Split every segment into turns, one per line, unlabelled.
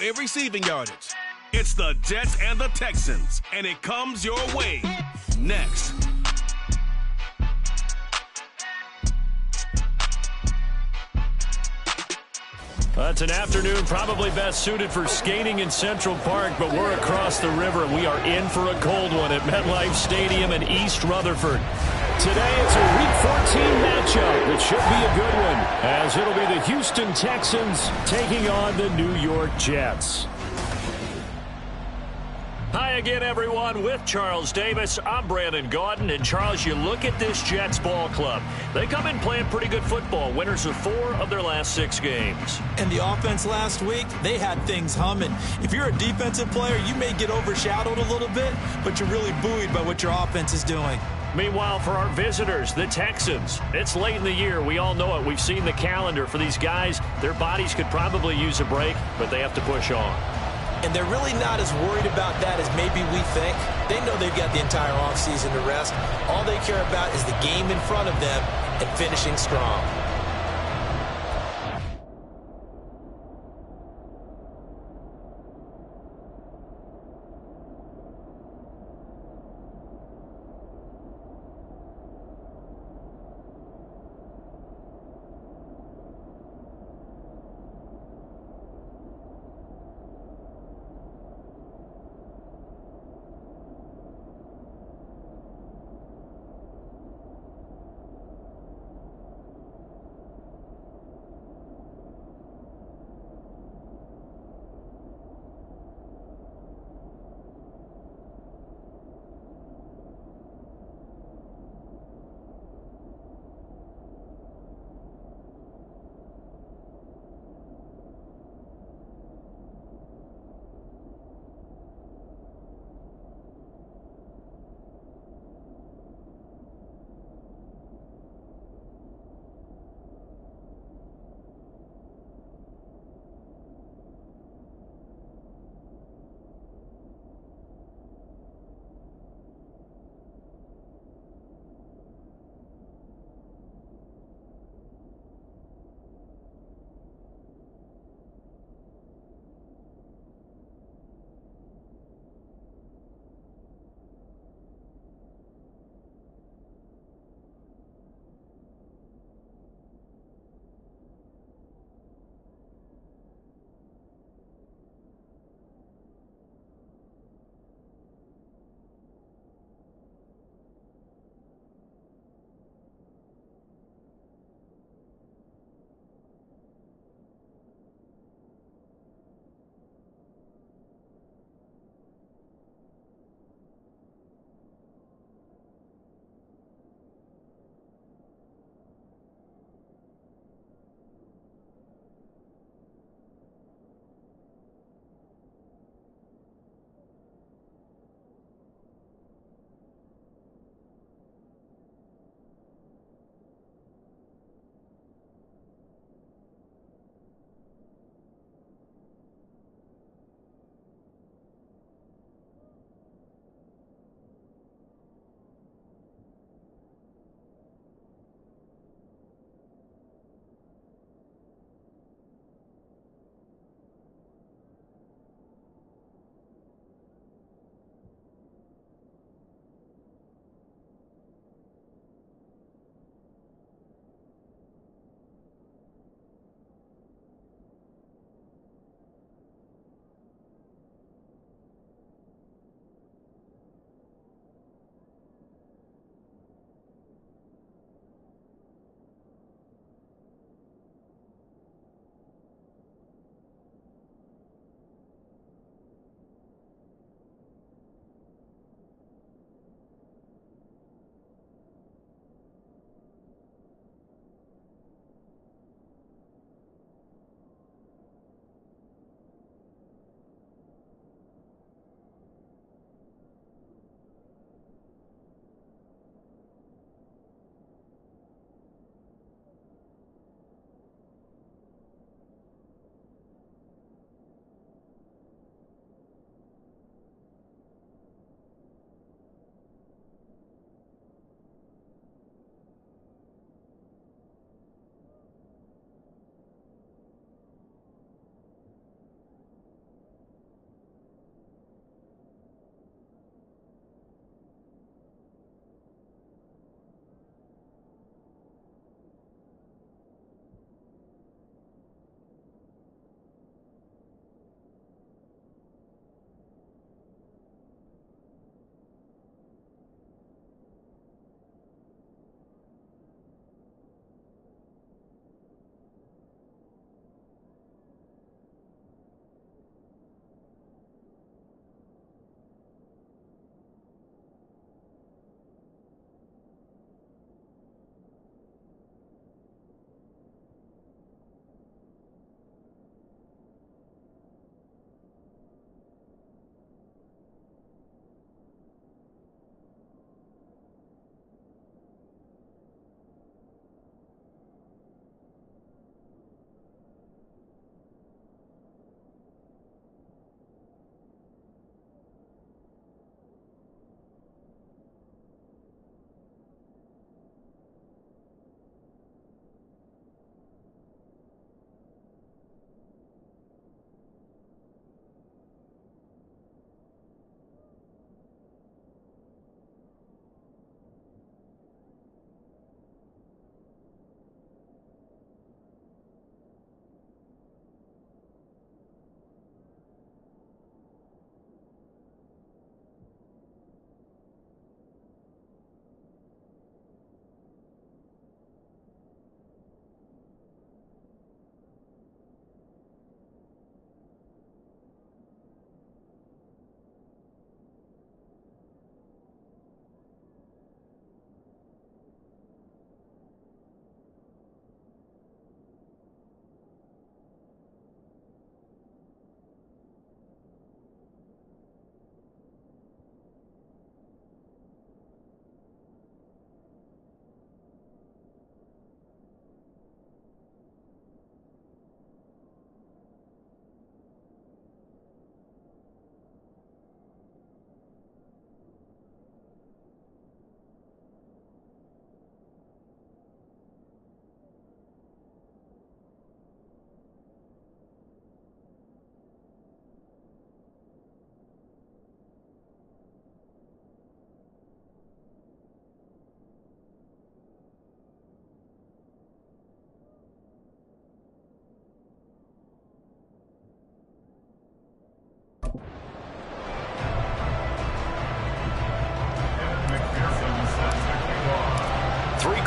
in receiving yardage. It's the Jets and the Texans, and it comes your way next.
It's an afternoon probably best suited for skating in Central Park, but we're across the river. We are in for a cold one at MetLife Stadium in East Rutherford. Today it's a Week 14 matchup. It should be a good one, as it'll be the Houston Texans taking on the New York Jets. Hi again, everyone. With Charles Davis, I'm Brandon Gaudin. And, Charles, you look at this Jets ball club. They come in playing pretty good football, winners of 4 of their last 6 games.
And the offense last week, they had things humming. If you're a defensive player, you may get overshadowed a little bit, but you're really buoyed by what your offense is doing.
Meanwhile, for our visitors, the Texans, it's late in the year. We all know it. We've seen the calendar for these guys. Their bodies could probably use a break, but they have to push on.
And they're really not as worried about that as maybe we think. They know they've got the entire offseason to rest. All they care about is the game in front of them and finishing strong.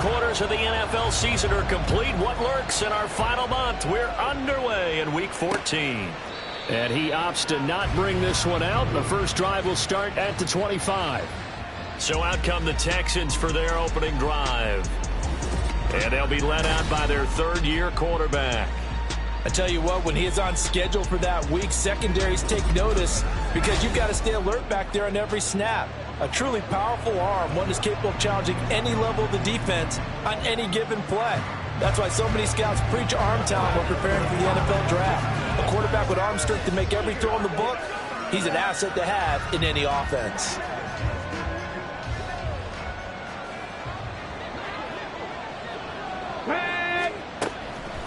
quarters of the NFL season are complete. What lurks in our final month? We're underway in Week 14. And he opts to not bring this one out. The first drive will start at the 25. So out come the Texans for their opening drive. And they'll be led out by their third-year quarterback.
I tell you what, when he is on schedule for that week, secondaries take notice because you've got to stay alert back there on every snap. A truly powerful arm, one is capable of challenging any level of the defense on any given play. That's why so many scouts preach arm talent when preparing for the NFL draft. A quarterback with arm strength to make every throw in the book, he's an asset to have in any offense.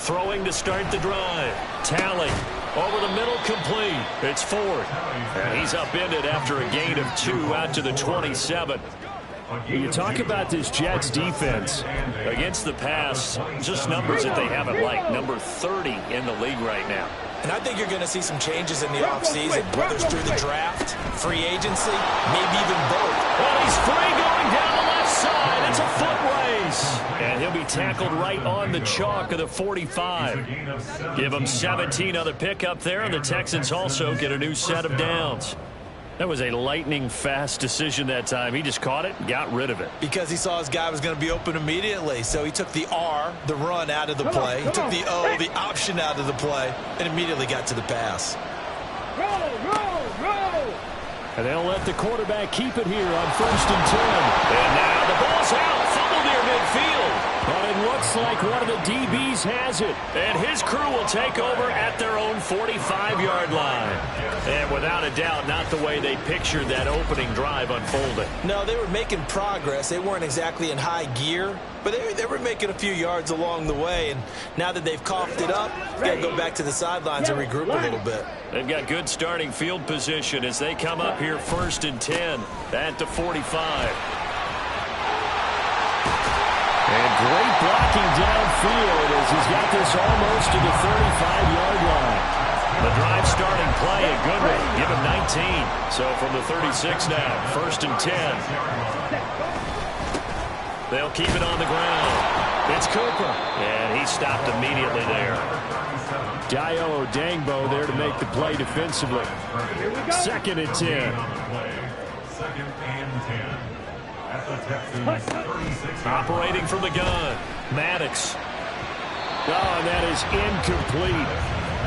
Throwing to start the drive. Tally. Over the middle, complete. It's Ford. And he's upended after a gain of 2 out to the 27. You talk about this Jets defense against the pass, just numbers that they haven't liked. Number 30 in the league right now.
And I think you're going to see some changes in the offseason, whether it's through the draft, free agency, maybe even both.
Well, he's free going down the left side. It's a foot race. And he'll be tackled right on the chalk of the 45. Give him 17 on the pickup there, and the Texans also get a new set of downs. That was a lightning-fast decision that time. He just caught it and got rid of it.
Because he saw his guy was going to be open immediately. So he took the R, the run, out of the play. He took the O, the option, out of the play, and immediately got to the pass.
And they'll let the quarterback keep it here on 1st and 10. And now the ball's out. Fumble near midfield. But it looks like one of the DBs has it. And his crew will take over at their own 45-yard line. And without a doubt, not the way they pictured that opening drive unfolding.
No, they were making progress. They weren't exactly in high gear, but they were making a few yards along the way. And now that they've coughed it up, they've got to go back to the sidelines and regroup a little bit.
They've got good starting field position as they come up here 1st and 10 at the 45. And great blocking downfield as he's got this almost to the 35-yard line. The drive starting play, a good one. Give him 19. So from the 36 now, 1st and 10. They'll keep it on the ground. It's Cooper. And he stopped immediately there. Dayo Odangbo there to make the play defensively. 2nd and 10.
2nd and 10.
Operating from the gun. Maddox. Oh, and that is incomplete.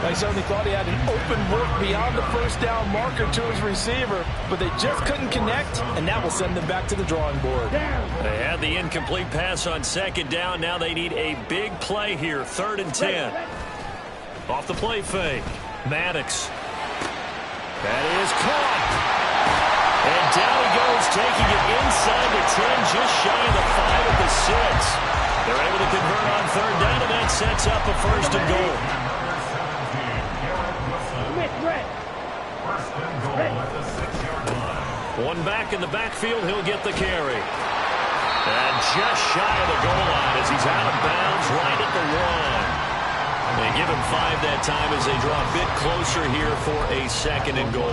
They certainly thought he had an open look beyond the 1st down marker to his receiver, but they just couldn't connect, and that will send them back to the drawing board.
They had the incomplete pass on 2nd down. Now they need a big play here, 3rd and 10. Off the play fake. Maddox. That is caught. And down he goes, taking it inside the 10, just shy of the 5 at the 6. They're able to convert on 3rd down, and that sets up a 1st and goal. One back in the backfield, he'll get the carry. And just shy of the goal line as he's out of bounds right at the 1. They give him 5 that time as they draw a bit closer here for a 2nd and goal.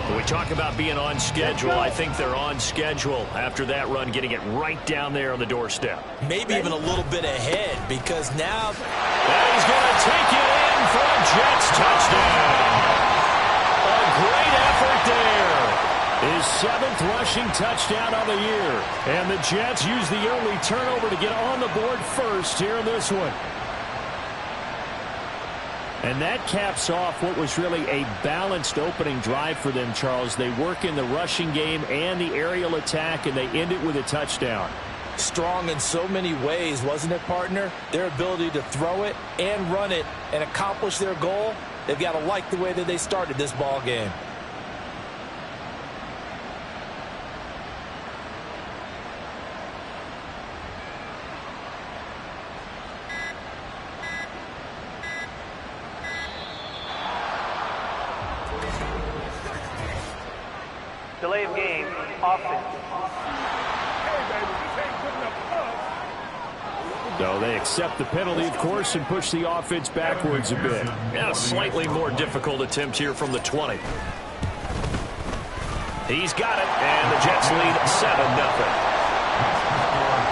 When we talk about being on schedule, I think they're on schedule after that run, getting it right down there on the doorstep.
Maybe even a little bit ahead because now...
And he's going to take it in for a Jets touchdown. A great effort there. His 7th rushing touchdown on the year. And the Jets use the only turnover to get on the board first here in this one. And that caps off what was really a balanced opening drive for them, Charles. They work in the rushing game and the aerial attack, and they end it with a touchdown.
Strong in so many ways, wasn't it, partner? Their ability to throw it and run it and accomplish their goal, they've got to like the way that they started this ball game.
Delay of game, offense.
So they accept the penalty, of course, and push the offense backwards a bit. Yeah, a slightly more difficult attempt here from the 20. He's got it, and the Jets lead 7-0.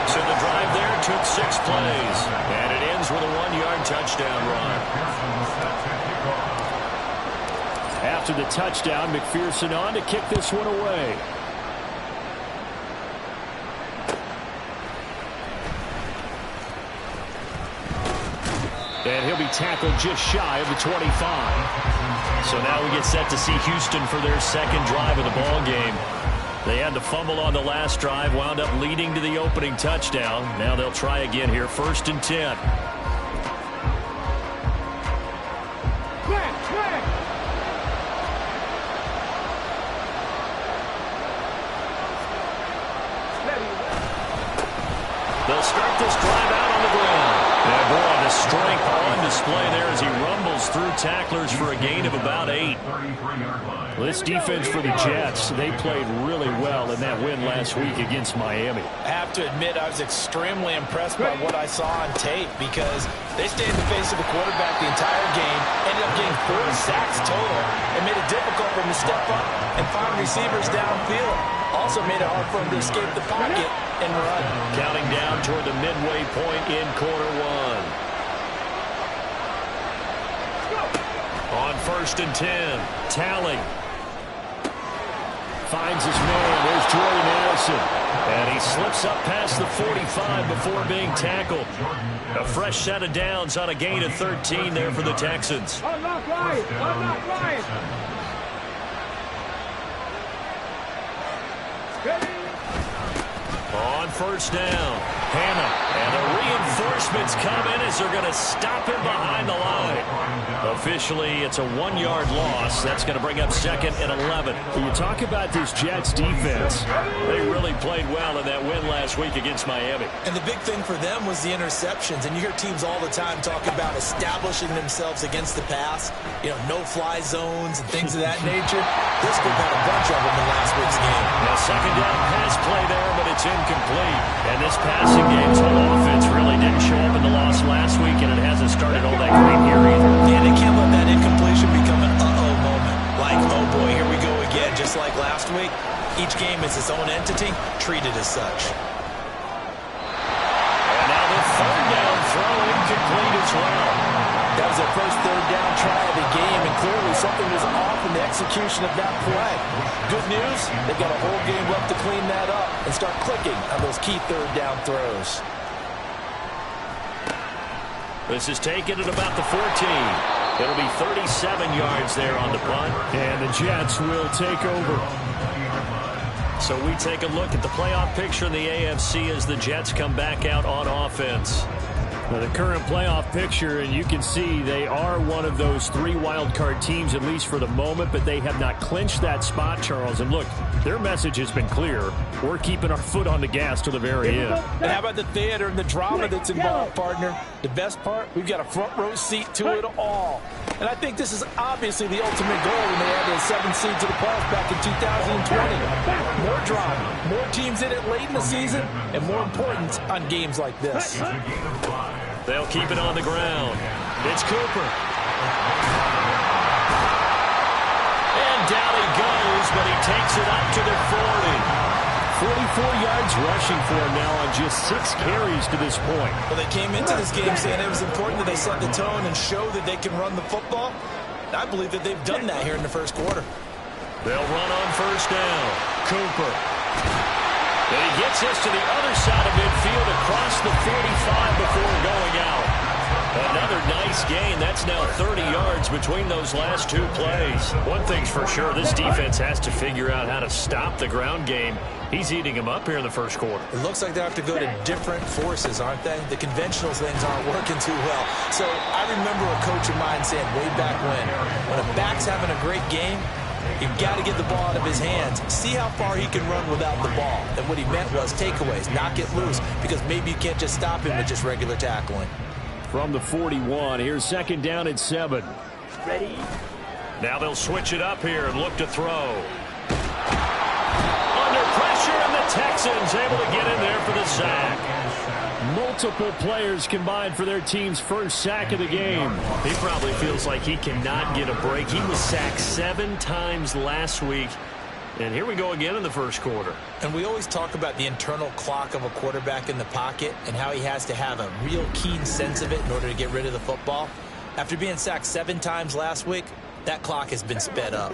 So the drive there took 6 plays, and it ends with a 1-yard touchdown run. After the touchdown, McPherson on to kick this one away. And he'll be tackled just shy of the 25. So now we get set to see Houston for their second drive of the ball game. They had the fumble on the last drive, wound up leading to the opening touchdown. Now they'll try again here, 1st and 10. They'll start this drive out on the ground. And boy, the strength on display there as he rumbles through tacklers for a gain of about 8.
Well,
this defense for the Jets, they played really well in that win last week against Miami.
I have to admit, I was extremely impressed by what I saw on tape because they stayed in the face of the quarterback the entire game, ended up getting 4 sacks total, and made it difficult for him to step up and find receivers downfield. Also made it hard for him to escape the pocket and run.
Counting down toward the midway point in quarter 1. On 1st and 10, Tally finds his man. There's Jordan Addison. And he slips up past the 45 before being tackled. A fresh set of downs on a gain of 13 there for the Texans. On 1st down, Hannah, and the reinforcements come in as they're going to stop him behind the line. Officially, it's a 1-yard loss. That's going to bring up 2nd and 11.
When you talk about this Jets defense,
they really played well in that win last week against Miami.
And the big thing for them was the interceptions. And you hear teams all the time talk about establishing themselves against the pass, no-fly zones and things of that nature. This group had a bunch of them in last week's game.
Now, 2nd down pass play there, but it's incomplete. And this passing game's whole offense really didn't show up in the loss last week, and it hasn't started all that great here either.
Yeah, they can't let that incompletion become an uh-oh moment. Like, oh boy, here we go again. Just like last week, each game is its own entity, treated as such.
And now the 3rd down throw incomplete as well.
That was their first 3rd down try of the game, and clearly something was off in the execution of that play. Good news, they've got a whole game left to clean that up and start clicking on those key 3rd down throws.
This is taken at about the 14. It'll be 37 yards there on the punt.
And the Jets will take over.
So we take a look at the playoff picture in the AFC as the Jets come back out on offense.
Now, the current playoff picture, and you can see they are one of those 3 wild card teams, at least for the moment, but they have not clinched that spot, Charles. And look, their message has been clear. We're keeping our foot on the gas to the very end.
And how about the theater and the drama that's involved, partner? The best part, we've got a front row seat to it all. And I think this is obviously the ultimate goal when they added a 7th seed to the playoffs back in 2020. More drama, more teams in it late in the season, and more important on games like this.
They'll keep it on the ground. It's Cooper. And down he goes, but he takes it up to the 40.
44 yards rushing for him now on just 6 carries to this point.
Well, they came into this game saying it was important that they set the tone and show that they can run the football. I believe that they've done that here in the first quarter.
They'll run on 1st down. Cooper. And he gets this to the other side of midfield across the 45 before going out. Another nice gain. That's now 30 yards between those last 2 plays. One thing's for sure, this defense has to figure out how to stop the ground game. He's eating them up here in the first quarter.
It looks like they have to go to different forces, aren't they? The conventional things aren't working too well. So I remember a coach of mine saying way back when a back's having a great game, you've got to get the ball out of his hands. See how far he can run without the ball. And what he meant was takeaways, knock it loose, because maybe you can't just stop him with just regular tackling.
From the 41, here's 2nd down at 7.
Ready?
Now they'll switch it up here and look to throw. Under pressure, and the Texans able to get in there for the sack.
Multiple players combined for their team's first sack of the game.
He probably feels like he cannot get a break. He was sacked 7 times last week. And here we go again in the first quarter.
And we always talk about the internal clock of a quarterback in the pocket and how he has to have a real keen sense of it in order to get rid of the football. After being sacked 7 times last week, that clock has been sped up.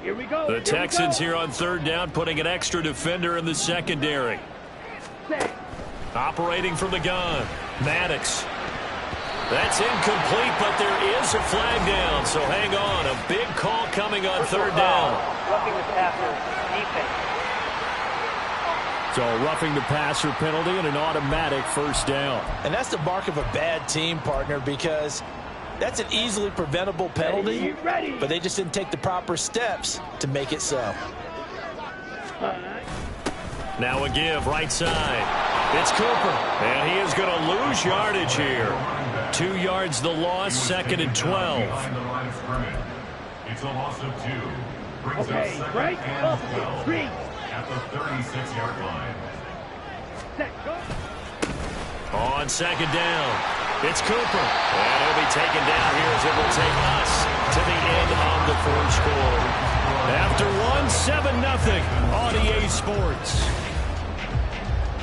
Here we go.
The Texans here on third down, putting an extra defender in the secondary. Operating from the gun, Maddox. That's incomplete, but there is a flag down, so hang on. A big call coming on third down.
Roughing the passer, defense.
So roughing the passer penalty and an automatic first down.
And that's the mark of a bad team, partner, because that's an easily preventable penalty, but they just didn't take the proper steps to make it so.
Now a give, right side. It's Cooper, and he is going to lose yardage here. 2 yards the loss, 2nd and 12.
It's a loss of 2. Brings up
Okay,
2nd
right,
and 12
three.
at the 36-yard line.
Set, go.
On 2nd down, it's Cooper. And he'll be taken down here as it will take us to the end of the first quarter. After 7-0 on EA Sports.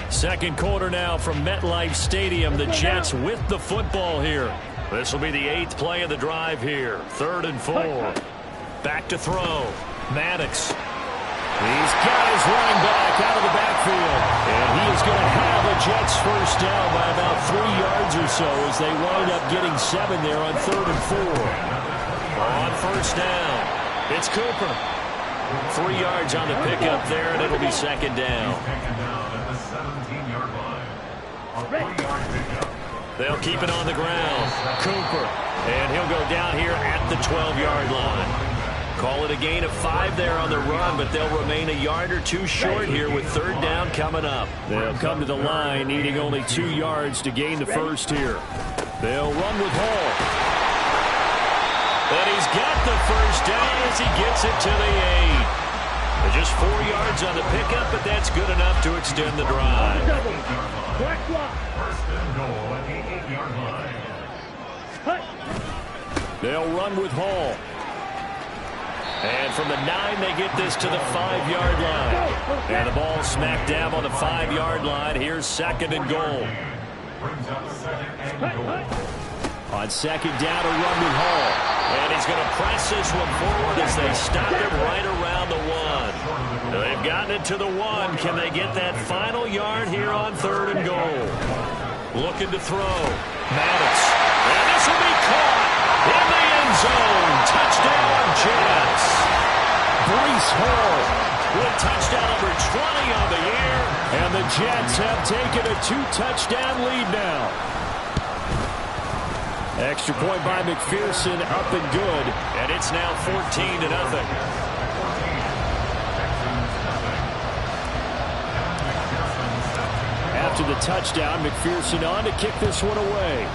Second quarter now from MetLife Stadium. The Jets with the football here. This will be the 8th play of the drive here. 3rd and 4. Back to throw. Maddox. He's got his running back out of the backfield. And he is going to have a Jets first down by about 3 yards or so as they wind up getting 7 there on 3rd and 4. On first down, it's Cooper. 3 yards on the pickup there, and it'll be 2nd down. They'll keep it on the ground. Cooper. And he'll go down here at the 12-yard line. Call it a gain of 5 there on the run, but they'll remain a yard or 2 short here with 3rd down coming up.
They'll come to the line needing only 2 yards to gain the first here. They'll run with Hall.
And he's got the first down as he gets it to the 8. Just 4 yards on the pickup, but that's good enough to extend the drive.
First and goal at the 8-yard line.
They'll run with Hall.
And from the 9, they get this to the 5-yard line. And the ball smack dab on the 5-yard line. Here's 2nd and goal.
Brings up 2nd and goal.
On 2nd down, a run with Hall.
And he's going to press this one forward as they stop him right around the 1. They've gotten it to the 1. Can they get that final yard here on 3rd and goal? Looking to throw. Maddox. And this will be caught in the end zone. Touchdown, Jets.
Breece Hall
With touchdown number 20 on the year.
And the Jets have taken a 2-touchdown lead now. Extra point by McPherson, up and good.
And it's now 14-0.
After the touchdown, McPherson on to kick this one away.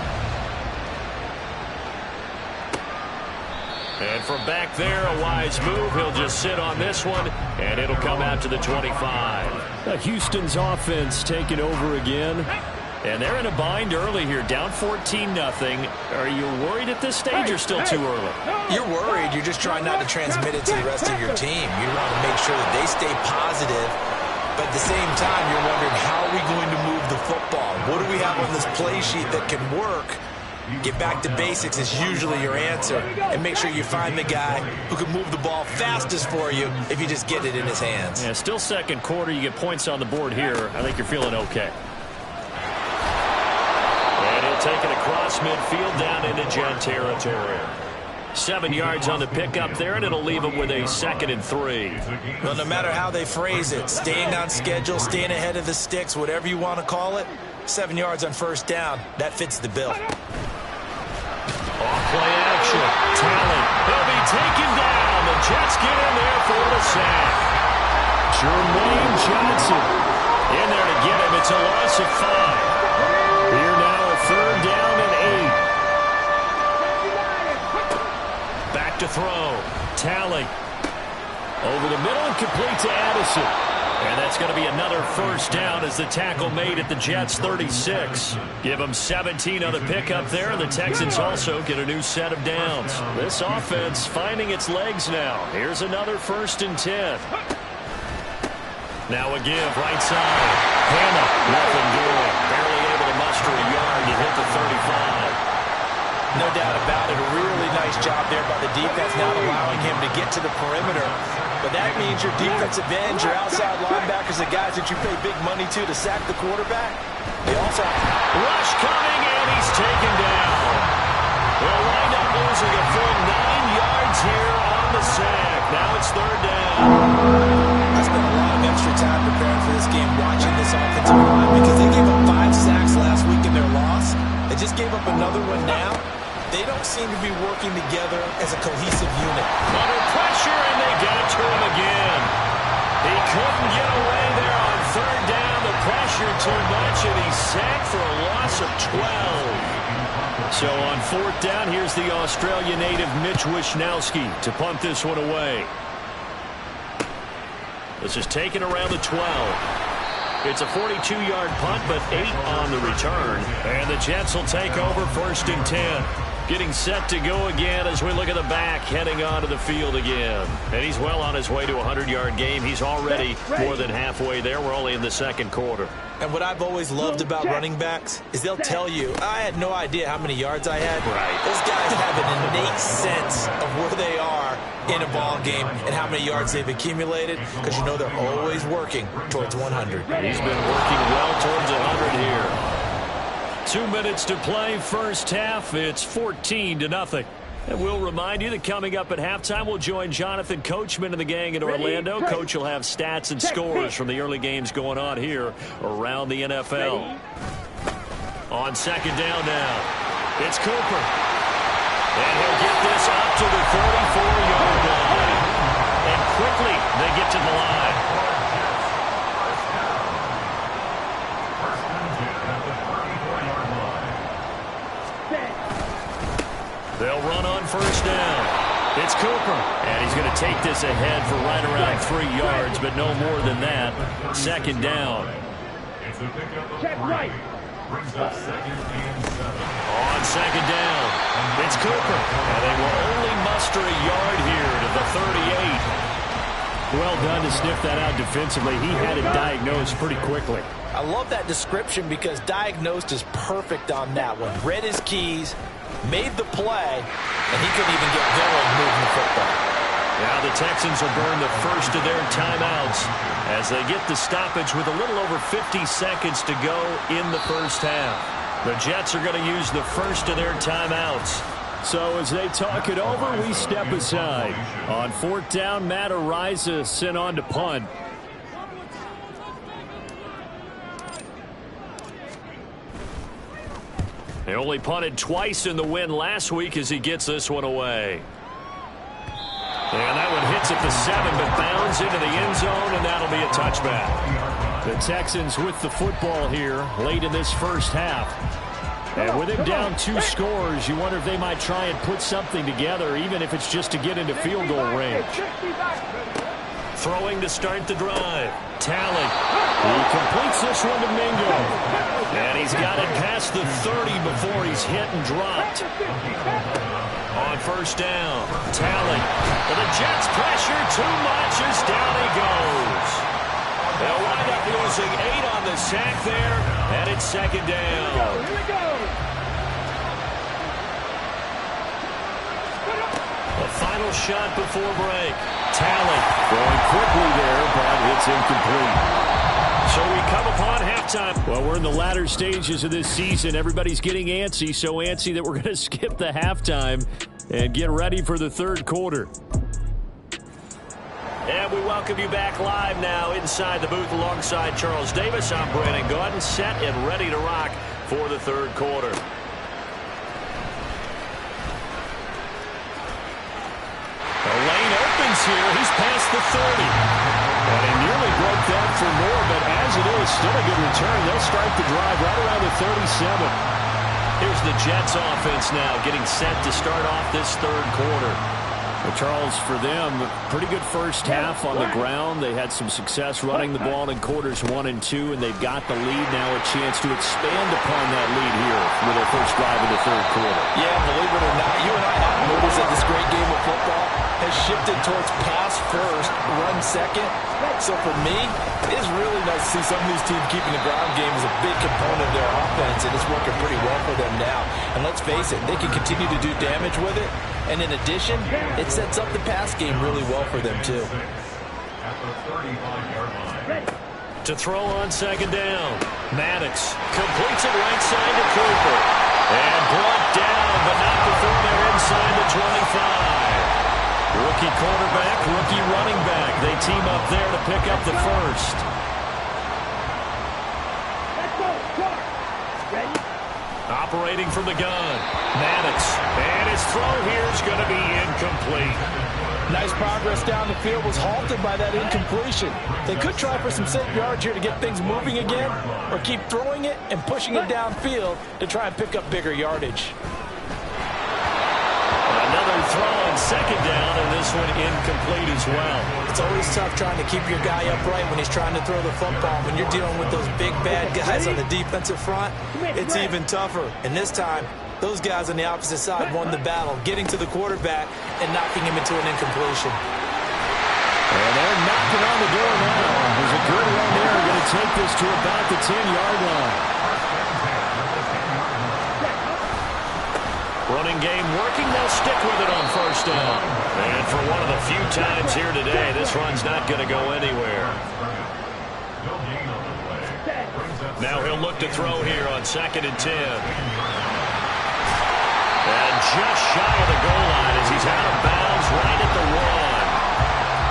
And from back there, a wise move. He'll just sit on this one, and it'll come out to the 25.
Houston's offense taking over again.
And they're in a bind early here, down 14-0. Are you worried at this stage or still too early?
You're worried. You're just trying not to transmit it to the rest of your team. You want to make sure that they stay positive. But at the same time, you're wondering, how are we going to move the football? What do we have on this play sheet that can work? Get back to basics is usually your answer. And make sure you find the guy who can move the ball fastest for you if you just get it in his hands.
Yeah, still second quarter. You get points on the board here. I think you're feeling okay. And he'll take it across midfield down into Jet territory. 7 yards on the pickup there, and it'll leave him with a 2nd and 3.
Well, no matter how they phrase it, staying on schedule, staying ahead of the sticks, whatever you want to call it, 7 yards on first down, that fits the bill.
Off-play action. Talent. He'll be taken down. The Jets get in there for the sack.
Jermaine Johnson
In there to get him. It's a loss of 5.
Here now a 3rd down and 8.
Back to throw. Tally.
Over the middle and complete to Addison.
And that's going to be another first down as the tackle made at the Jets' 36. Give them 17 on the pickup there. The Texans also get a new set of downs. This offense finding its legs now. Here's another 1st and 10. Now a give, right side. Hanna, nothing doing. Barely able to muster a yard to hit the 35.
No doubt about it. A really nice job there by the defense, not allowing him to get to the perimeter. But that means your defensive ends, your outside linebackers, the guys that you pay big money to sack the quarterback, they also
rush coming, and he's taken down. They'll wind up losing a full 9 yards here on the sack. Now it's 3rd down.
I spent a lot of extra time preparing for this game, watching this offensive line, because they gave up 5 sacks last week in their loss. They just gave up another one now. They don't seem to be working together as a cohesive unit.
Under pressure, and they get it to him again. He couldn't get away there on 3rd down. The pressure too much, and he's sacked for a loss of 12. So on 4th down, here's the Australia native Mitch Wishnowsky to punt this one away. This is taken around the 12. It's a 42-yard punt, but 8 on the return. And the Jets will take over 1st and 10. Getting set to go again as we look at the back, heading onto the field again. And he's well on his way to a 100-yard game. He's already more than halfway there. We're only in the 2nd quarter.
And what I've always loved about running backs is they'll tell you, I had no idea how many yards I had.
Right.
Those guys have an innate sense of where they are in a ball game and how many yards they've accumulated, because you know they're always working towards 100.
He's been working well towards 100 here. 2 minutes to play, 1st half. It's 14-0. And we'll remind you that coming up at halftime, we'll join Jonathan Coachman and the gang in Orlando. Coach will have stats and scores from the early games going on here around the NFL. On 2nd down now, it's Cooper. And he'll get this up to the 34-yard line. And quickly, they get to the line. They'll run on 1st down. It's Cooper. And he's going to take this ahead for right around 3 yards, but no more than that. 2nd down.
Check right.
On 2nd down, it's Cooper. And they will only muster a yard here to the 38.
Well done to sniff that out defensively. He had it diagnosed pretty quickly.
I love that description because diagnosed is perfect on that one. Read his keys, made the play, and he couldn't even get going moving the football.
Now the Texans will burn the first of their timeouts as they get the stoppage with a little over 50 seconds to go in the 1st half. The Jets are going to use the first of their timeouts.
So as they talk it over, we step aside. On 4th down, Matt Ariza sent on to punt.
He only punted twice in the win last week as he gets this one away. And that one hits at the 7, but bounds into the end zone, and that'll be a touchback.
The Texans with the football here late in this 1st half. And with him down 2 scores, you wonder if they might try and put something together, even if it's just to get into field goal range.
Throwing to start the drive. Talley. He completes this one to Mingo. And he's got it past the 30 before he's hit and dropped. On 1st down, Talley. But the Jets pressure too much as down he goes. They'll wind up losing 8 on the sack there, and it's 2nd down.
Here we go.
The final shot before break. Talley going quickly there, but it's incomplete. So we come upon halftime.
Well, we're in the latter stages of this season. Everybody's getting antsy, so antsy that we're going to skip the halftime and get ready for the 3rd quarter.
And we welcome you back live now inside the booth alongside Charles Davis. I'm Brandon Gaudin, set and ready to rock for the 3rd quarter. The lane opens here. He's past the 30. And he nearly broke that for more, but as it is, still a good return. They'll start the drive right around the 37. Here's the Jets offense now getting set to start off this 3rd quarter.
Well, Charles, for them, pretty good first half on the ground. They had some success running the ball in quarters 1 and 2, and they've got the lead now, a chance to expand upon that lead here with their first drive in the third quarter.
Yeah, believe it or not, you and I have noticed that this great game of football has shifted towards pass first, run second. So for me, it's really nice to see some of these teams keeping the ground game as a big component of their offense, and it's working pretty well for them now. And let's face it, they can continue to do damage with it. And in addition, it sets up the pass game really well for them, too.
To throw on second down. Maddox completes it right side to Cooper. And brought down, but not before they're inside the 25. Rookie quarterback, rookie running back. They team up there to pick up the first. Operating from the gun. Maddox. And his throw here is going to be incomplete.
Nice progress down the field, was halted by that incompletion. They could try for some safe yards here to get things moving again, or keep throwing it and pushing it downfield to try and pick up bigger yardage.
Another throw on second down, and this one incomplete as well.
It's always tough trying to keep your guy upright when he's trying to throw the football. When you're dealing with those big, bad guys on the defensive front, it's even tougher. And this time, those guys on the opposite side won the battle, getting to the quarterback and knocking him into an incompletion.
And they're knocking on the door now. There's a good run there. Going to take this to about the 10-yard line.
Running game working. They'll stick with it on first down. And for one of the few times here today, this run's not going to go anywhere. Now he'll look to throw here on 2nd and 10. And just shy of the goal line as he's out of bounds right at the 1.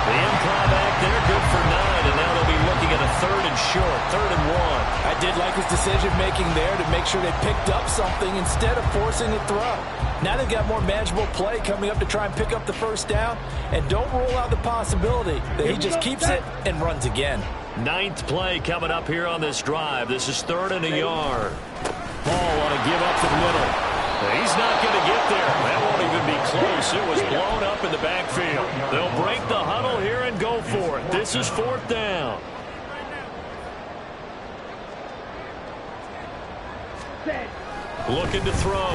The improv back there, good for 9, and now they'll be looking at a 3rd and short, 3rd and 1.
I did like his decision-making there to make sure they picked up something instead of forcing a throw. Now they've got more manageable play coming up to try and pick up the first down, and don't rule out the possibility that he just keeps it and runs again.
9th play coming up here on this drive. This is 3rd and a yard. Paul want to give up the middle. He's not going to get there. That won't even be close. It was blown up in the backfield. They'll break the huddle here and go for it. This is 4th down. Looking to throw.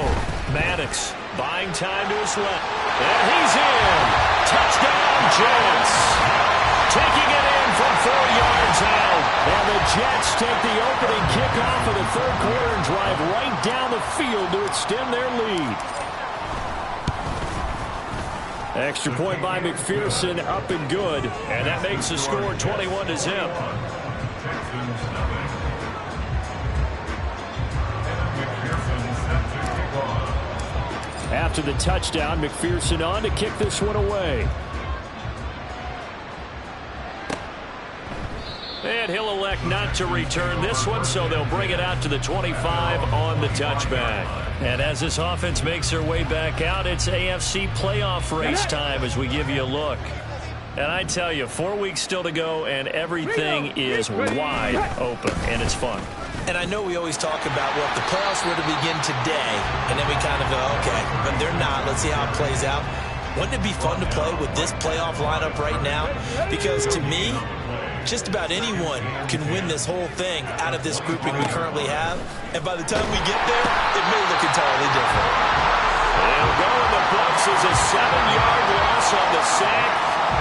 Maddox buying time to his left. And he's in. Touchdown, Jets. Taking it in from 4 yards out. And the Jets take the opening kickoff of the third quarter and drive right down the field to extend their lead. Extra point by McPherson, up and good. And that makes the score 21-0. After the touchdown, McPherson on to kick this one away. And he'll elect not to return this one, so they'll bring it out to the 25 on the touchback. And as this offense makes their way back out, it's AFC playoff race time as we give you a look. And I tell you, 4 weeks still to go, and everything is wide open, and it's fun.
And I know we always talk about, well, if the playoffs were to begin today, and then we kind of go, okay, but they're not. Let's see how it plays out. Wouldn't it be fun to play with this playoff lineup right now? Because to me, just about anyone can win this whole thing out of this grouping we currently have. And by the time we get there, it may look entirely different.
They'll go in the books as a 7-yard loss on the sack,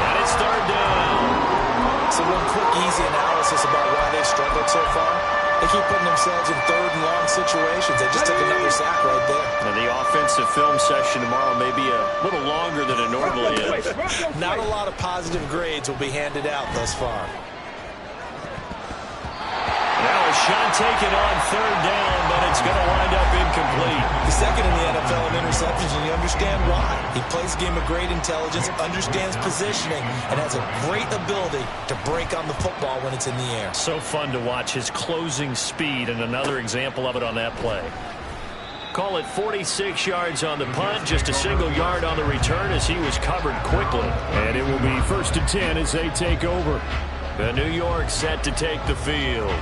and it's 3rd down.
So one quick, easy analysis about why they've struggled so far. They keep putting themselves in 3rd and long situations. They just took another sack right there.
And the offensive film session tomorrow may be a little longer than it normally is.
Not a lot of positive grades will be handed out thus far.
Now a shot taken on 3rd down, but it's going to wind up incomplete.
He's second in the NFL in interceptions, and you understand why. He plays a game of great intelligence, understands positioning, and has a great ability to break on the football when it's in the air.
So fun to watch his closing speed, and another example of it on that play. Call it 46 yards on the punt, just a single yard on the return as he was covered quickly.
And it will be 1st and 10 as they take over.
The New York set to take the field.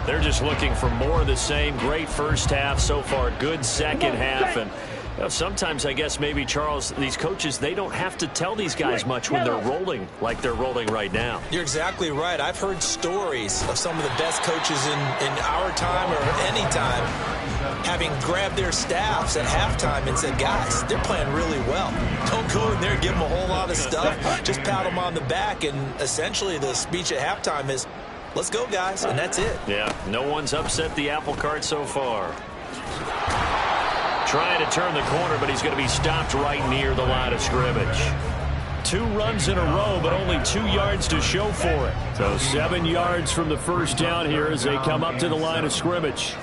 They're just looking for more of the same. Great first half so far. Good second half. And
Well, sometimes I guess maybe, Charles, these coaches, they don't have to tell these guys much when they're rolling like they're rolling right now.
You're exactly right. I've heard stories of some of the best coaches in our time or any time having grabbed their staffs at halftime and said, guys, they're playing really well. Don't go in there and give them a whole lot of stuff. Just pat them on the back. And essentially the speech at halftime is, let's go, guys, and that's it.
Yeah, no one's upset the apple cart so far. Trying to turn the corner, but he's going to be stopped right near the line of scrimmage. 2 runs in a row, but only 2 yards to show for it. So 7 yards from the first down here as they come up to the line of scrimmage.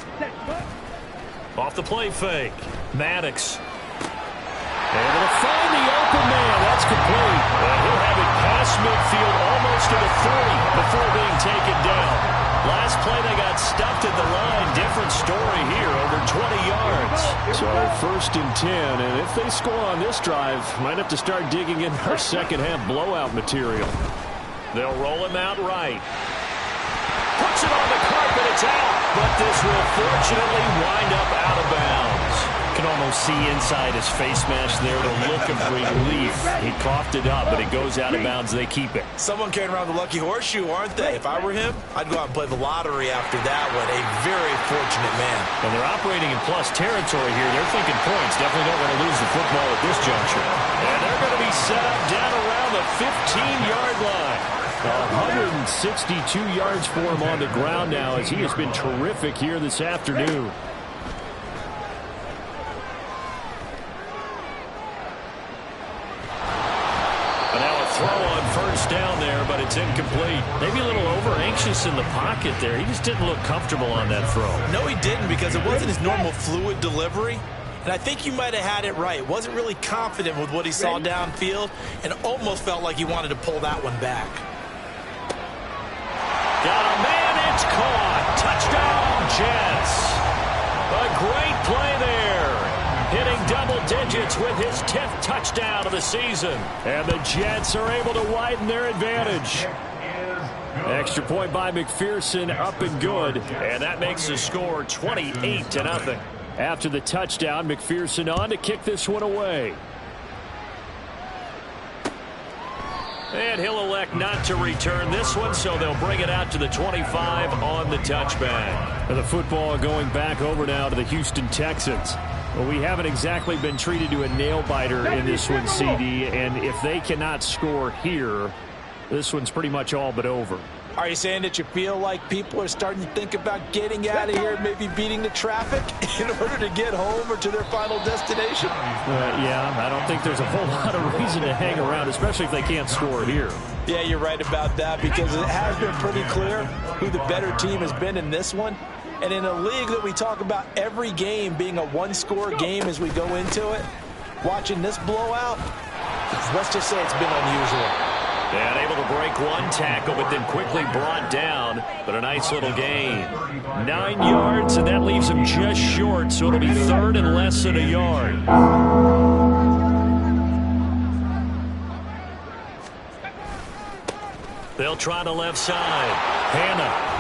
Off the play fake. Maddox. Able to find the open man. That's complete. And he'll have it past midfield almost to the 30 before being taken down. Last play they got stuffed at the line. Different story here, over 20 yards. So 1st and 10, and if they score on this drive, might have to start digging in our second half blowout material. They'll roll him out right. Puts it on the carpet, it's out. But this will fortunately wind up out of bounds. Can almost see inside his face mask there, the look of relief. He coughed it up, but it goes out of bounds. They keep it.
Someone carrying around the lucky horseshoe, aren't they? If I were him, I'd go out and play the lottery after that one. A very fortunate man.
And they're operating in plus territory here. They're thinking points. Definitely don't want to lose the football at this juncture. And they're going to be set up down around the 15-yard line. 162 yards for him on the ground now, as he has been terrific here this afternoon. Throw on first down there, but it's incomplete. Maybe a little over-anxious in the pocket there. He just didn't look comfortable on that throw.
No, he didn't, because it wasn't his normal fluid delivery. And I think you might have had it right. Wasn't really confident with what he saw downfield and almost felt like he wanted to pull that one back.
Got a man, it's caught. Touchdown, Jets. A great play there. Hitting double digits with his 10th touchdown of the season. And the Jets are able to widen their advantage. Extra point by McPherson, up and good. And that makes the score 28-0. After the touchdown, McPherson on to kick this one away. And he'll elect not to return this one, so they'll bring it out to the 25 on the touchback. And the football going back over now to the Houston Texans. Well, we haven't exactly been treated to a nail-biter in this one, CD, and if they cannot score here, this one's pretty much all but over.
Are you saying that you feel like people are starting to think about getting out of here, maybe beating the traffic in order to get home or to their final destination?
Yeah, I don't think there's a whole lot of reason to hang around, especially if they can't score here.
Yeah, you're right about that, because it has been pretty clear who the better team has been in this one. And in a league that we talk about every game being a one-score game as we go into it, watching this blowout, let's just say it's been unusual.
And able to break one tackle, but then quickly brought down. But a nice little gain. 9 yards, and that leaves him just short, so it'll be 3rd and less than a yard. They'll try the left side. Hannah.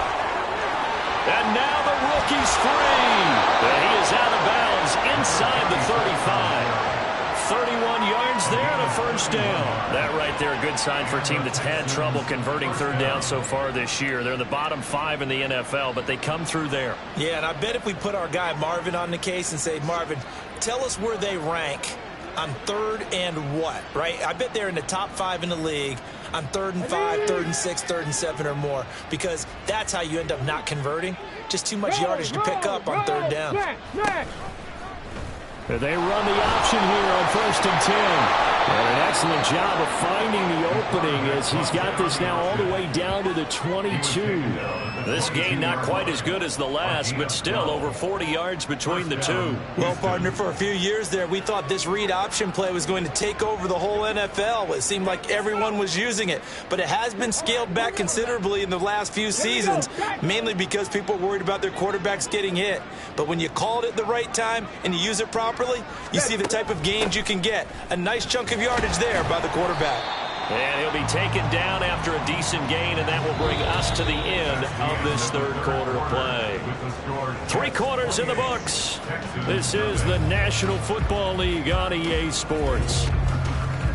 And now the rookie's free. And he is out of bounds inside the 35. 31 yards there and a first down. That right there, a good sign for a team that's had trouble converting third down so far this year. They're in the bottom 5 in the NFL, but they come through there.
Yeah, and I bet if we put our guy Marvin on the case and say, Marvin, tell us where they rank on 3rd and what, right? I bet they're in the top 5 in the league on 3rd and 5, 3rd and 6, 3rd and 7 or more, because that's how you end up not converting. Just too much yardage to pick up on 3rd down.
They run the option here on 1st and 10. And an excellent job of finding the opening as he's got this now all the way down to the 22. This game not quite as good as the last, but still over 40 yards between the two.
Well, partner, for a few years there, we thought this read option play was going to take over the whole NFL. It seemed like everyone was using it, but it has been scaled back considerably in the last few seasons, mainly because people are worried about their quarterbacks getting hit. But when you call it at the right time and you use it properly, you see the type of gains you can get. A nice chunk of yardage there by the quarterback.
And he'll be taken down after a decent gain, and that will bring us to the end of this third quarter of play. 3 quarters in the books. This is the National Football League on EA Sports.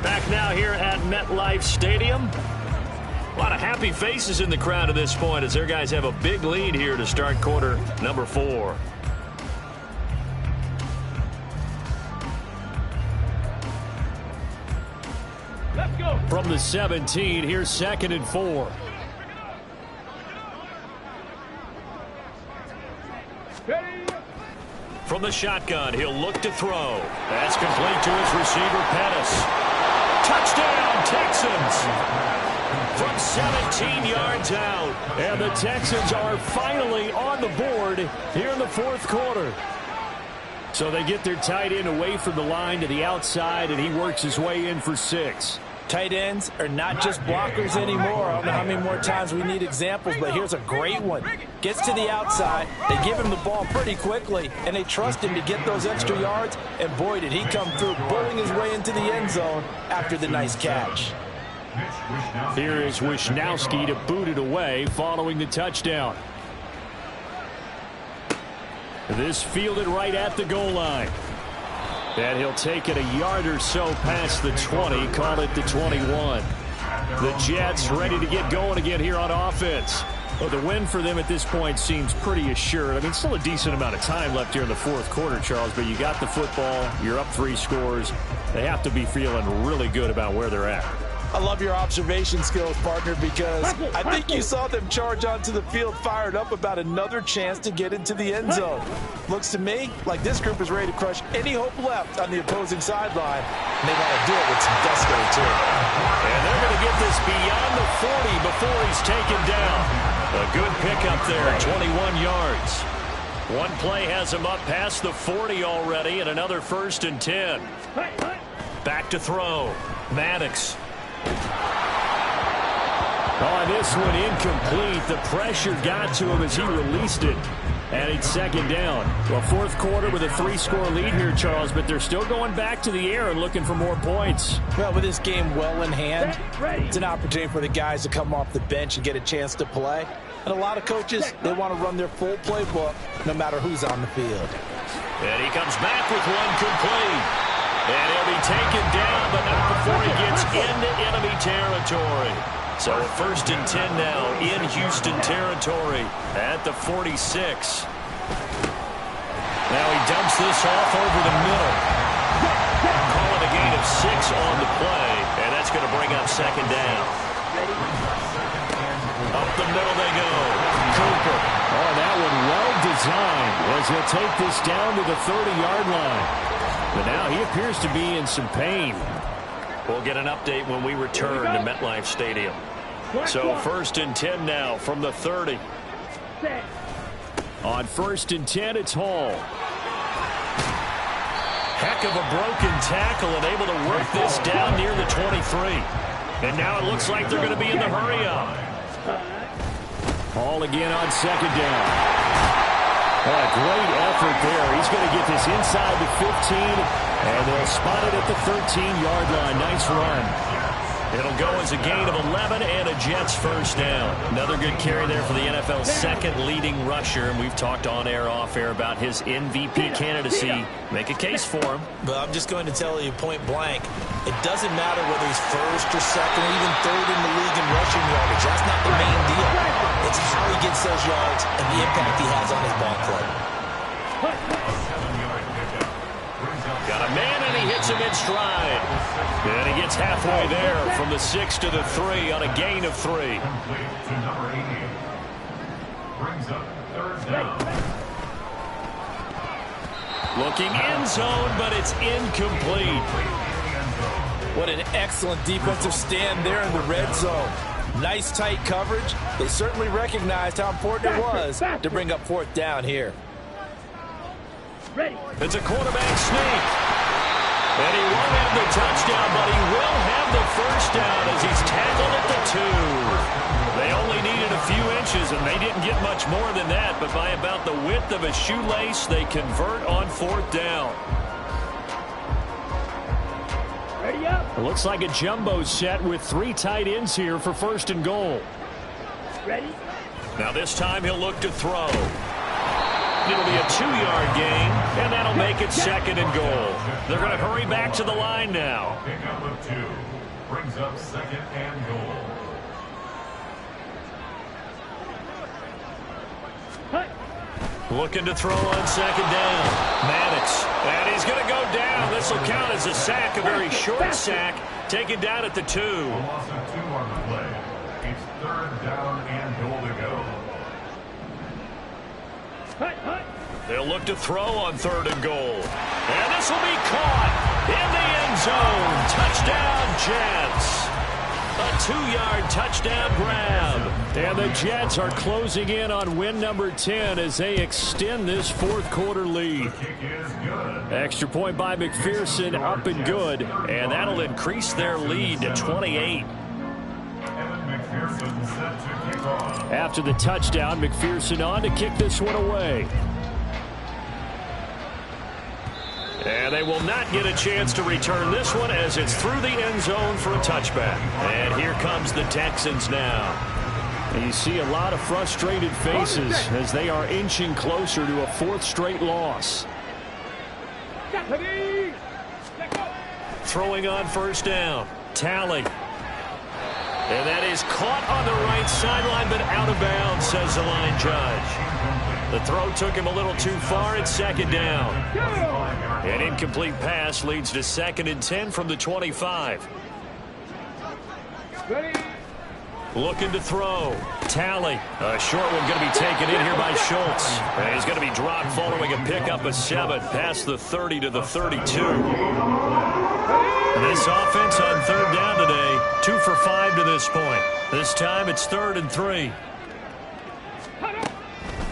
Back now here at MetLife Stadium. A lot of happy faces in the crowd at this point as their guys have a big lead here to start quarter number 4. From the 17, here's 2nd and 4. From the shotgun, he'll look to throw. That's complete to his receiver, Pettis. Touchdown, Texans! From 17 yards out. And the Texans are finally on the board here in the 4th quarter. So they get their tight end away from the line to the outside, and he works his way in for 6.
Tight ends are not just blockers anymore. I don't know how many more times we need examples, but here's a great one. Gets to the outside, they give him the ball pretty quickly, and they trust him to get those extra yards, and boy, did he come through, bowling his way into the end zone after the nice catch.
Here is Wisnowski to boot it away following the touchdown. This fielded right at the goal line. And he'll take it a yard or so past the 20, call it the 21. The Jets ready to get going again here on offense. Well, the win for them at this point seems pretty assured. I mean, still a decent amount of time left here in the 4th quarter, Charles, but you got the football, you're up 3 scores. They have to be feeling really good about where they're at.
I love your observation skills, partner, because I think you saw them charge onto the field fired up about another chance to get into the end zone. Looks to me like this group is ready to crush any hope left on the opposing sideline, and they want to do it with some gusto, too.
And they're going to get this beyond the 40 before he's taken down. A good pickup there, 21 yards. One play has him up past the 40 already, and another 1st and 10. Back to throw. Maddox.
Oh, this one incomplete. The pressure got to him as he released it. And it's 2nd down. Well, 4th quarter with a 3-score lead here, Charles, but they're still going back to the air and looking for more points.
Well, with this game well in hand, it's an opportunity for the guys to come off the bench and get a chance to play. And a lot of coaches, they want to run their full playbook no matter who's on the field.
And he comes back with one complete. And he'll be taken down, but not before he gets into enemy territory. So 1st and 10 now in Houston territory at the 46. Now he dumps this off over the middle. Call it a gain of 6 on the play, and that's going to bring up 2nd down. Up the middle they go. Cooper.
Oh, that one well designed as he'll take this down to the 30-yard line. But now he appears to be in some pain.
We'll get an update when we return to MetLife Stadium. So 1st and 10 now from the 30.
On 1st and 10, it's Hall.
Heck of a broken tackle and able to work this down near the 23. And now it looks like they're going to be in the hurry-up.
Hall again on 2nd down. Oh, a great effort there. He's going to get this inside the 15, and they'll spot it at the 13-yard line. Nice run.
It'll go as a gain of 11 and a Jets 1st down. Another good carry there for the NFL's 2nd leading rusher, and we've talked on air, off air about his MVP candidacy. Make a case for him.
But I'm just going to tell you point blank, it doesn't matter whether he's 1st or 2nd or even 3rd in the league in rushing yardage. That's not the main deal. It's how he gets those yards and the impact he has on his ball club.
Got a man, and he hits him in stride. And he gets halfway there from the 6 to the 3 on a gain of 3.
Complete to number 88. Brings up 3rd down.
Looking end zone, but it's incomplete.
What an excellent defensive stand there in the red zone. Nice tight coverage. They certainly recognized how important it was to bring up 4th down here.
It's a quarterback sneak. And he won't have the touchdown, but he will have the 1st down as he's tackled at the 2. They only needed a few inches, and they didn't get much more than that, but by about the width of a shoelace, they convert on 4th down.
Ready up.
It looks like a jumbo set with 3 tight ends here for 1st and goal.
Ready?
Now this time he'll look to throw. It'll be a 2-yard gain, and that'll make it 2nd and goal. They're going to hurry back to the line now.
Pickup of 2 brings up 2nd and goal.
Looking to throw on 2nd down. Maddox. And he's going to go down. This will count as a sack, a very short sack. Taken down at the 2.
A loss of 2 on the play. It's 3rd down and goal to go.
They'll look to throw on 3rd and goal. And this will be caught in the end zone. Touchdown, Jets. A 2-yard touchdown grab. And the Jets are closing in on win number 10 as they extend this 4th quarter lead.
The kick is good.
Extra point by McPherson, up and good. And that'll increase their lead to 28.
McPherson set to kick off.
After the touchdown, McPherson on to kick this one away. And they will not get a chance to return this one as it's through the end zone for a touchback. And here comes the Texans now. And you see a lot of frustrated faces as they are inching closer to a 4th straight loss. Throwing on 1st down. Tally. And that is caught on the right sideline, but out of bounds, says the line judge. The throw took him a little too far. It's 2nd down. An incomplete pass leads to 2nd and 10 from the 25. Looking to throw. Tally. A short one going to be taken in here by Schultz. And he's going to be dropped following a pickup of 7 past the 30 to the 32. This offense on 3rd down today, 2 for 5 to this point. This time it's 3rd and 3.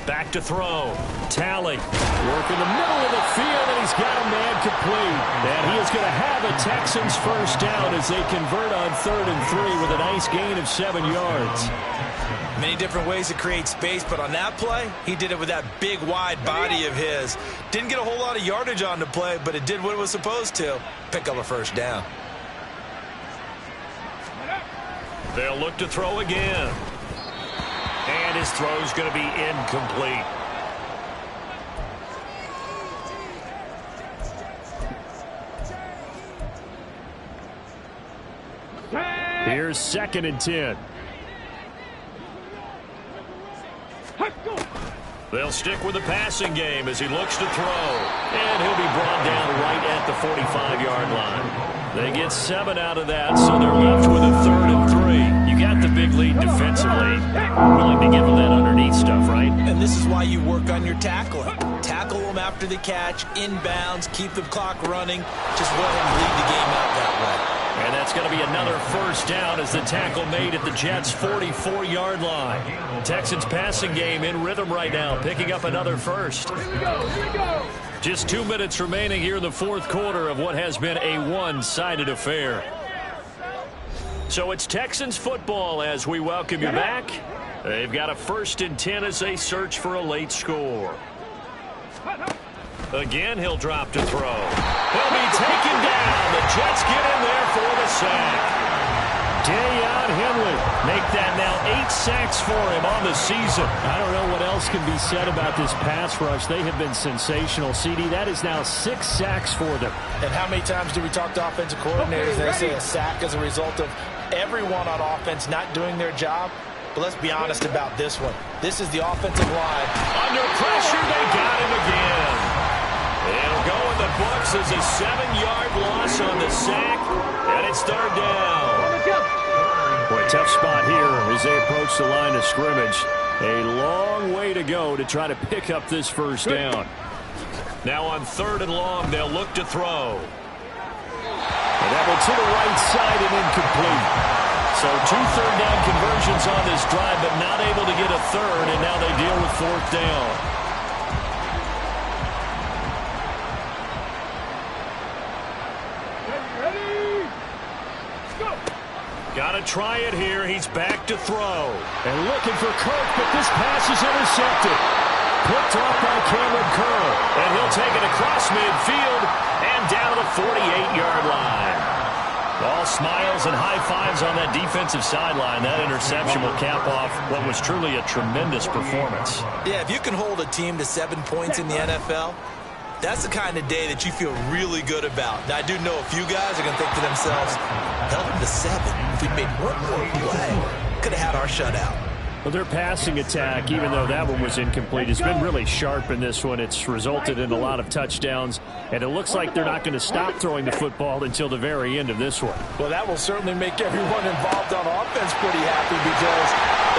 Back to throw. Tally. Work in the middle of the field, and he's got a man complete. And he is going to have a Texans 1st down as they convert on 3rd and 3 with a nice gain of 7 yards.
Many different ways to create space, but on that play, he did it with that big, wide body of his. Didn't get a whole lot of yardage on the play, but it did what it was supposed to. Pick up a 1st down.
They'll look to throw again. And his throw's going to be incomplete. Here's 2nd and 10. They'll stick with the passing game as he looks to throw. And he'll be brought down right at the 45-yard line. They get 7 out of that, so they're left with a 3rd and 3. You got the big lead defensively. Willing to give them that underneath stuff, right?
And this is why you work on your tackling. Tackle them after the catch, inbounds, keep the clock running. Just let him lead the game out that way.
And that's going to be another 1st down as the tackle made at the Jets' 44-yard line. Texans passing game in rhythm right now, picking up another 1st.
Here we go, here we go.
Just 2 minutes remaining here in the 4th quarter of what has been a one-sided affair. So it's Texans football as we welcome you back. They've got a 1st and 10 as they search for a late score. Again, he'll drop to throw. He'll be taken down. The Jets get in there for the sack. Deion Henley make that now 8 sacks for him on the season. I don't know what else can be said about this pass rush. They have been sensational, CD. That is now 6 sacks for them.
And how many times do we talk to offensive coordinators and they say a sack as a result of everyone on offense not doing their job? But let's be honest about this one. This is the offensive line.
Under pressure, they got him again. It'll go in the books as a 7-yard loss on the sack, and it's 3rd down. Boy, tough spot here as they approach the line of scrimmage. A long way to go to try to pick up this 1st down. Now on 3rd and long, they'll look to throw. And that one to the right side and incomplete. So 2 third down conversions on this drive, but not able to get a 3rd, and now they deal with 4th down. Got to try it here. He's back to throw. And looking for Kirk, but this pass is intercepted. Picked off by Cameron Curl. And he'll take it across midfield and down to the 48-yard line.
All smiles and high fives on that defensive sideline. That interception will cap off what was truly a tremendous performance.
Yeah, if you can hold a team to 7 points in the NFL, that's the kind of day that you feel really good about. Now, I do know a few guys are going to think to themselves, held them to 7. If we made one more play, could have had our shutout.
Well, their passing attack, even though that one was incomplete, has been really sharp in this one. It's resulted in a lot of touchdowns, and it looks like they're not going to stop throwing the football until the very end of this one.
Well, that will certainly make everyone involved on offense pretty happy because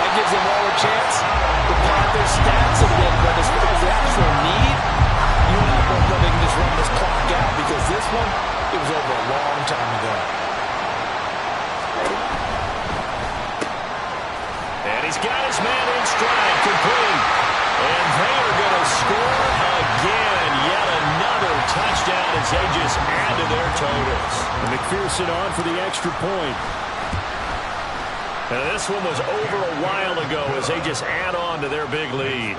that gives them all a chance to pad their stats a bit. But as far as the actual need, you and I both know they can just run this clock out because this one, it was over a long time ago.
And he's got his man in stride, complete. And they are going to score again. Yet another touchdown as they just add to their totals.
And McPherson on for the extra point.
And this one was over a while ago as they just add on to their big lead.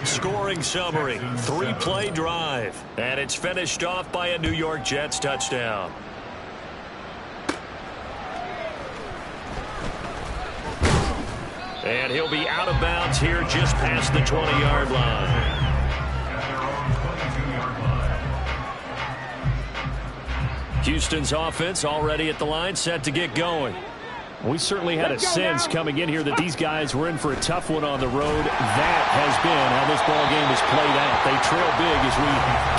Scoring summary, 3-play drive. And it's finished off by a New York Jets touchdown. And he'll be out of bounds here just past the 20-yard line. Houston's offense already at the line, set to get going.
We certainly had a sense coming in here that these guys were in for a tough one on the road. That has been how this ball game has played out. They trail big as we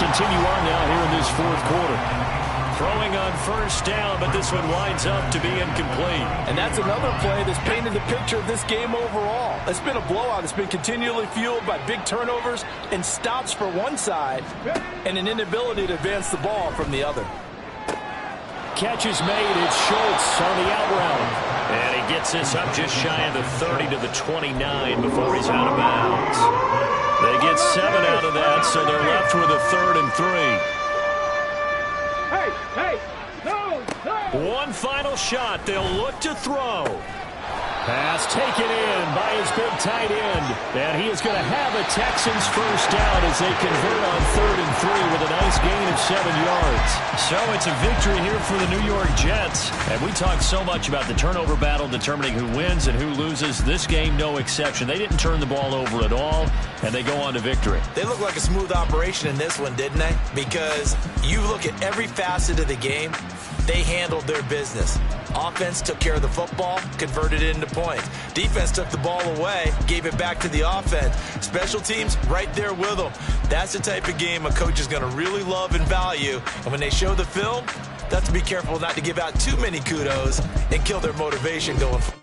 continue on now here in this fourth quarter.
Throwing on first down, but this one winds up to be incomplete.
And that's another play that's painted the picture of this game overall. It's been a blowout. It's been continually fueled by big turnovers and stops for one side and an inability to advance the ball from the other.
Catch is made. It's Schultz on the out route.
And he gets this up just shy of the 30 to the 29 before he's out of bounds. They get 7 out of that, so they're left with a 3rd and 3. One final shot. They'll look to throw.
Pass taken in by his big tight end. And he is going to have a Texans first down as they convert on 3rd and 3 with a nice gain of 7 yards.
So it's a victory here for the New York Jets. And we talked so much about the turnover battle determining who wins and who loses. This game, no exception. They didn't turn the ball over at all, and they go on to victory.
They look like a smooth operation in this one, didn't they? Because you look at every facet of the game, they handled their business. Offense took care of the football, converted it into points. Defense took the ball away, gave it back to the offense. Special teams right there with them. That's the type of game a coach is going to really love and value. And when they show the film, they have to be careful not to give out too many kudos and kill their motivation going forward.